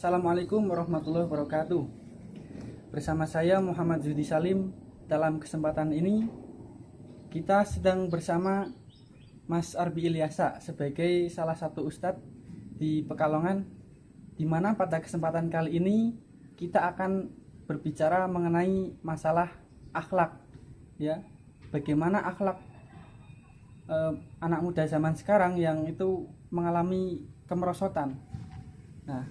Assalamualaikum warahmatullahi wabarakatuh. Bersama saya Muhammad Zudi Salim. Dalam kesempatan ini kita sedang bersama Mas Arbi Ilyasa sebagai salah satu ustadz di Pekalongan, di mana pada kesempatan kali ini kita akan berbicara mengenai masalah akhlak, ya. Bagaimana akhlak anak muda zaman sekarang yang itu mengalami kemerosotan. Nah,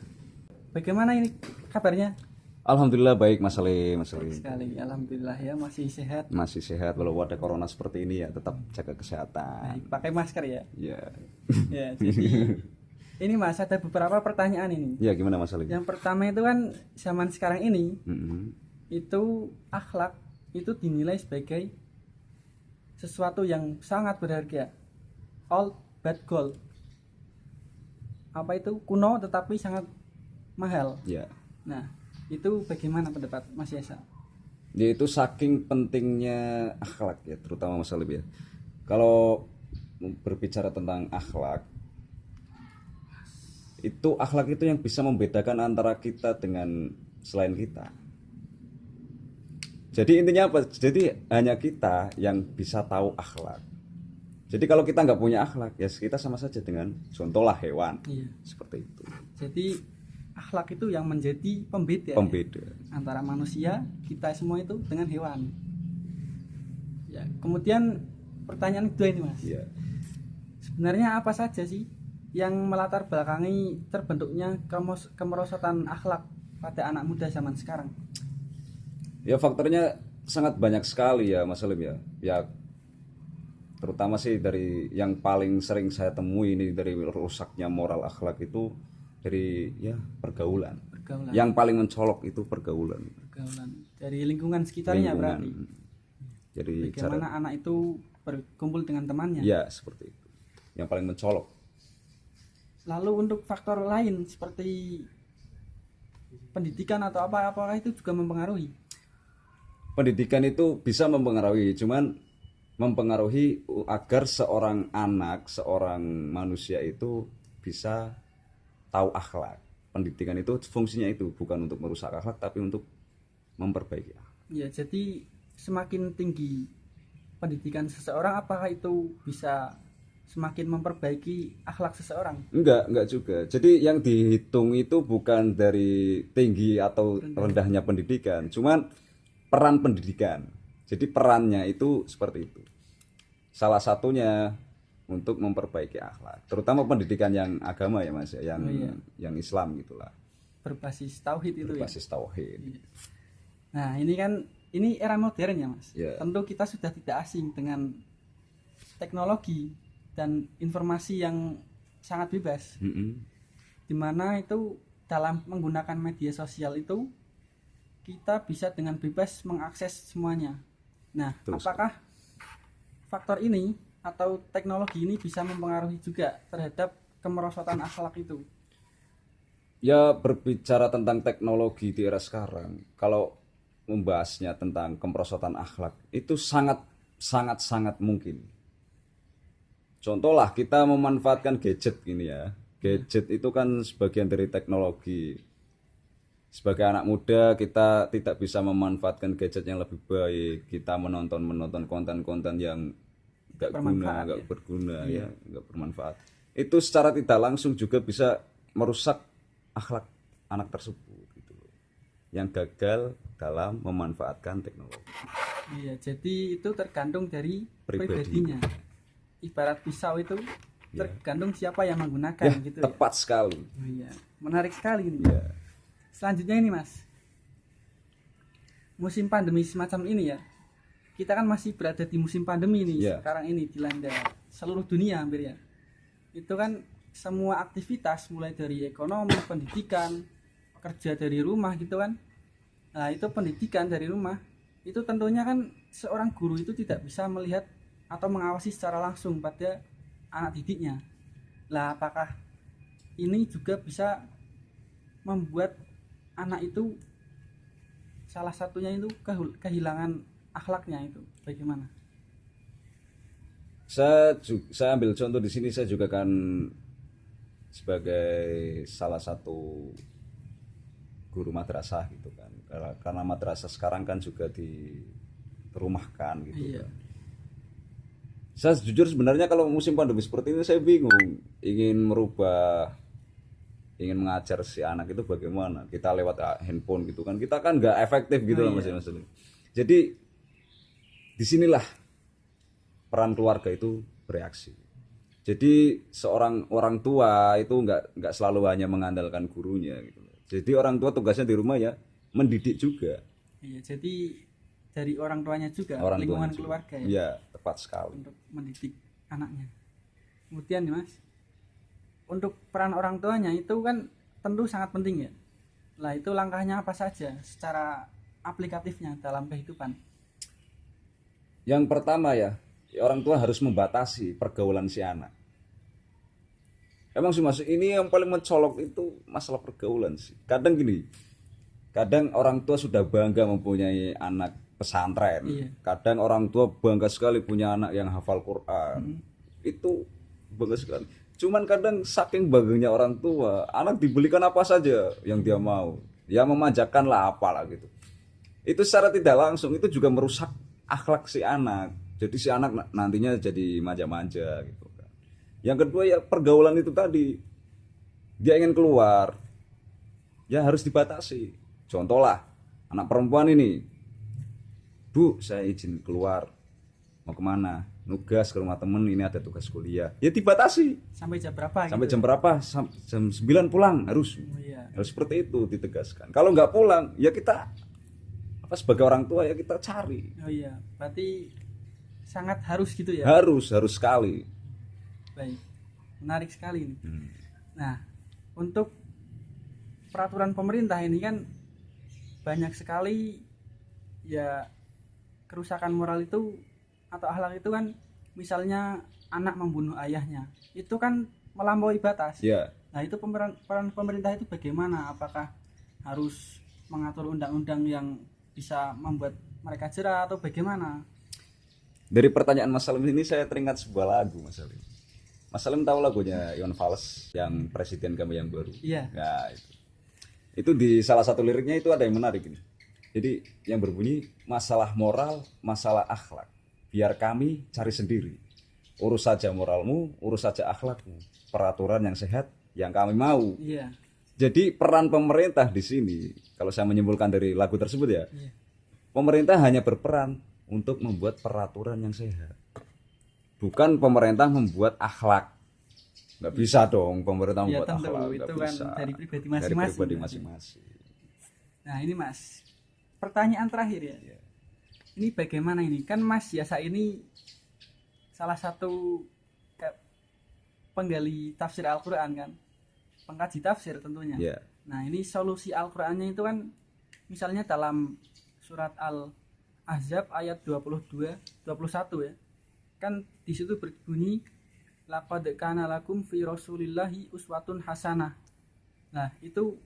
bagaimana ini kabarnya? Alhamdulillah baik Mas Ali. Baik sekali, alhamdulillah ya, masih sehat. Masih sehat walau ada corona seperti ini ya, tetap jaga kesehatan. Baik, pakai masker ya. Ya. Ya, jadi ini Mas ada beberapa pertanyaan ini. Ya gimana Mas Ali? Yang pertama itu kan zaman sekarang ini Mm-mm. itu akhlak itu dinilai sebagai sesuatu yang sangat berharga. Old but gold. Apa itu? Kuno tetapi sangat mahal. Ya. Nah, itu bagaimana pendapat Mas Yasa? Yaitu saking pentingnya akhlak ya, terutama Mas Ali ya. Kalau berbicara tentang akhlak, itu akhlak itu yang bisa membedakan antara kita dengan selain kita. Jadi intinya apa? Jadi hanya kita yang bisa tahu akhlak. Jadi kalau kita nggak punya akhlak, ya kita sama saja dengan contohlah hewan. Iya. Seperti itu. Jadi akhlak itu yang menjadi pembeda, Pembeda. ya, antara manusia kita semua itu dengan hewan. Ya, kemudian pertanyaan kedua ini Mas. Iya. Sebenarnya apa saja sih yang melatar belakangi terbentuknya kemerosotan akhlak pada anak muda zaman sekarang? Ya faktornya sangat banyak sekali ya Mas Salim ya. Ya terutama sih dari yang paling sering saya temui ini dari rusaknya moral akhlak itu dari ya pergaulan. Yang paling mencolok itu pergaulan. Dari lingkungan sekitarnya berarti. Jadi bagaimana anak itu berkumpul dengan temannya. Ya seperti itu. Yang paling mencolok. Lalu untuk faktor lain seperti pendidikan atau apakah itu juga mempengaruhi? Pendidikan itu bisa mempengaruhi, cuman mempengaruhi agar seorang anak, seorang manusia itu bisa tahu akhlak. Pendidikan itu fungsinya itu bukan untuk merusak akhlak tapi untuk memperbaiki akhlak. Ya, jadi semakin tinggi pendidikan seseorang, apakah itu bisa semakin memperbaiki akhlak seseorang? Enggak juga. Jadi yang dihitung itu bukan dari tinggi atau rendahnya pendidikan, cuman peran pendidikan. Jadi perannya itu seperti itu. Salah satunya untuk memperbaiki akhlak, terutama pendidikan yang agama ya Mas, yang Islam gitulah. Berbasis tauhid itu Berbasis tauhid. Ya. Nah, ini era modern ya Mas. Ya. Tentu kita sudah tidak asing dengan teknologi dan informasi yang sangat bebas. Dimana itu dalam menggunakan media sosial itu kita bisa dengan bebas mengakses semuanya. Nah, apakah faktor ini atau teknologi ini bisa mempengaruhi juga terhadap kemerosotan akhlak itu? Ya berbicara tentang teknologi di era sekarang, kalau membahasnya tentang kemerosotan akhlak itu sangat mungkin. Contohlah kita memanfaatkan gadget gini ya. Gadget itu kan sebagian dari teknologi. Sebagai anak muda kita tidak bisa memanfaatkan gadget yang lebih baik. Kita menonton konten-konten yang nggak berguna ya, nggak bermanfaat. Itu secara tidak langsung juga bisa merusak akhlak anak tersebut gitu loh. Yang gagal dalam memanfaatkan teknologi. Iya, jadi itu tergantung dari pribadinya. Ibarat pisau itu tergantung siapa yang menggunakan ya, gitu. Tepat sekali. Oh, iya, menarik sekali ini. Ya. Selanjutnya ini Mas, musim pandemi semacam ini ya, kita kan masih berada di musim pandemi ini. Sekarang ini dilanda seluruh dunia hampir ya. Itu kan semua aktivitas mulai dari ekonomi, pendidikan, kerja dari rumah gitu kan. Nah itu pendidikan dari rumah, itu tentunya kan seorang guru itu tidak bisa melihat atau mengawasi secara langsung pada anak didiknya. Lah apakah ini juga bisa membuat anak itu salah satunya itu kehilangan akhlaknya itu bagaimana? Saya ambil contoh di sini, saya juga kan sebagai salah satu guru madrasah gitu kan. Karena madrasah sekarang kan juga dirumahkan gitu kan. Saya jujur sebenarnya kalau musim pandemi seperti ini saya bingung, ingin mengajar si anak itu bagaimana. Kita lewat handphone gitu kan, kita kan nggak efektif gitu loh Mas. Jadi disinilah peran keluarga itu bereaksi. Jadi seorang orang tua itu nggak selalu hanya mengandalkan gurunya gitu. Jadi orang tua tugasnya di rumah ya mendidik juga. Iya, jadi dari orang tuanya juga, lingkungan keluarga ya. Iya, tepat sekali. Untuk mendidik anaknya. Kemudian nih Mas, untuk peran orang tuanya itu kan tentu sangat penting ya. Lah itu langkahnya apa saja secara aplikatifnya dalam kehidupan? Yang pertama ya, orang tua harus membatasi pergaulan si anak. Emang sih Mas, ini yang paling mencolok itu masalah pergaulan sih. Kadang gini, kadang orang tua sudah bangga mempunyai anak pesantren. Kadang orang tua bangga sekali punya anak yang hafal Quran. Itu bangga sekali. Cuman kadang saking bangganya orang tua, anak dibelikan apa saja yang dia mau. Ya memanjakan lah apalah gitu. Itu secara tidak langsung itu juga merusak akhlak si anak. Jadi si anak nantinya jadi manja-manja gitu kan. Yang kedua ya pergaulan itu tadi. Dia ingin keluar, ya harus dibatasi. Contoh lah, anak perempuan ini, Bu, saya izin keluar. Mau kemana? Nugas ke rumah temen, ini ada tugas kuliah. Ya dibatasi. Sampai jam berapa? Sampai jam berapa? Jam 9 pulang harus. Harus seperti itu ditegaskan. Kalau nggak pulang, ya kita sebagai orang tua ya kita cari. Oh iya, berarti sangat harus gitu ya? Harus sekali. Baik, menarik sekali ini. Nah, untuk peraturan pemerintah ini kan banyak sekali ya kerusakan moral itu atau akhlak itu kan, misalnya anak membunuh ayahnya, itu kan melampaui batas. Nah itu peran pemerintah itu bagaimana? Apakah harus mengatur undang-undang yang bisa membuat mereka jerah atau bagaimana? Dari pertanyaan Mas Salim ini saya teringat sebuah lagu Mas Salim. Mas Salim tahu lagunya Iwan Fals yang Presiden Kami Yang Baru? Iya. Nah itu di salah satu liriknya itu ada yang menarik ini. Jadi yang berbunyi, masalah moral, masalah akhlak, biar kami cari sendiri. Urus saja moralmu, urus saja akhlakmu. Peraturan yang sehat yang kami mau. Iya. Jadi peran pemerintah di sini, kalau saya menyimpulkan dari lagu tersebut ya, pemerintah hanya berperan untuk membuat peraturan yang sehat. Bukan pemerintah membuat akhlak. Nggak bisa dong pemerintah membuat akhlak. Itu kan bisa. Dari pribadi masing-masing. Nah ini Mas, pertanyaan terakhir ya. Ini bagaimana ini? Kan Mas Yasa ini salah satu penggali tafsir Al-Quran kan, pengkaji tafsir tentunya. Nah ini solusi Al-Qurannya itu kan, misalnya dalam surat Al-Ahzab ayat 22-21 ya, kan di situ berbunyi laqad kana lakum fi rasulillahi uswatun hasanah. Nah itu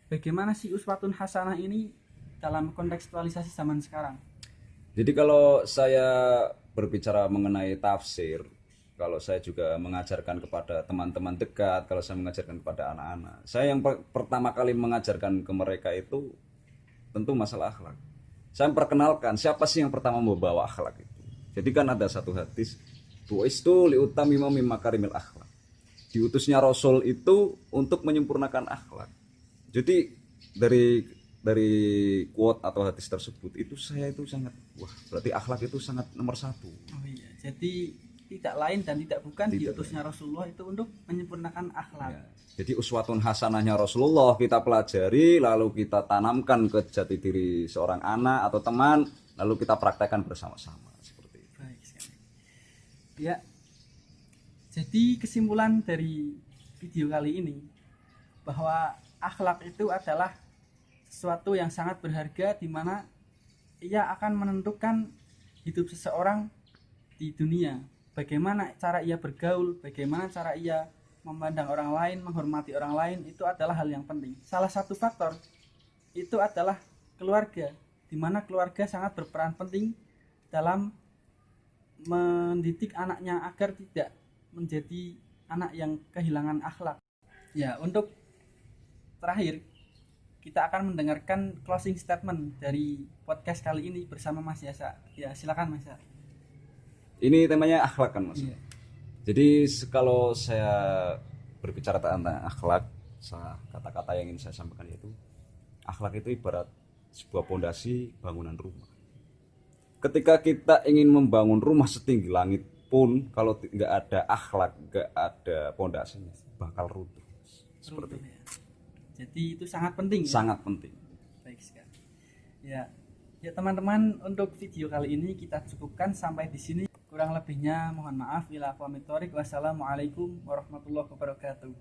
bagaimana sih uswatun hasanah ini dalam kontekstualisasi zaman sekarang? Jadi kalau saya berbicara mengenai tafsir, kalau saya juga mengajarkan kepada teman-teman dekat, kalau saya mengajarkan kepada anak-anak, saya yang pertama kali mengajarkan ke mereka itu tentu masalah akhlak. Saya memperkenalkan siapa sih yang pertama membawa akhlak itu. Jadi kan ada satu hadis, bu'istu liutamima min makarimil akhlak. Diutusnya Rasul itu untuk menyempurnakan akhlak. Jadi dari quote atau hadis tersebut itu saya itu sangat, berarti akhlak itu sangat nomor satu. Oh iya, jadi tidak lain dan tidak bukan diutusnya Rasulullah itu untuk menyempurnakan akhlak. Ya, jadi uswatun hasanahnya Rasulullah kita pelajari, lalu kita tanamkan ke jati diri seorang anak atau teman, lalu kita praktekkan bersama-sama seperti itu. Baik sekali. Ya, jadi kesimpulan dari video kali ini bahwa akhlak itu adalah sesuatu yang sangat berharga, di mana ia akan menentukan hidup seseorang di dunia. Bagaimana cara ia bergaul, bagaimana cara ia memandang orang lain, menghormati orang lain, itu adalah hal yang penting. Salah satu faktor itu adalah keluarga, di mana keluarga sangat berperan penting dalam mendidik anaknya agar tidak menjadi anak yang kehilangan akhlak. Ya, untuk terakhir kita akan mendengarkan closing statement dari podcast kali ini bersama Mas Yasa. Ya, silakan Mas Yasa. Ini temanya akhlak kan Mas. Iya. Jadi kalau saya berbicara tentang akhlak, kata-kata yang ingin saya sampaikan yaitu akhlak itu ibarat sebuah pondasi bangunan rumah. Ketika kita ingin membangun rumah setinggi langit pun, kalau nggak ada akhlak, nggak ada pondasinya, bakal runtuh. Seperti itu. Ya. Jadi itu sangat penting. Sangat penting. Baik sekali. Ya, teman-teman, untuk video kali ini kita cukupkan sampai di sini. Kurang lebihnya mohon maaf. Wassalamualaikum warahmatullahi wabarakatuh.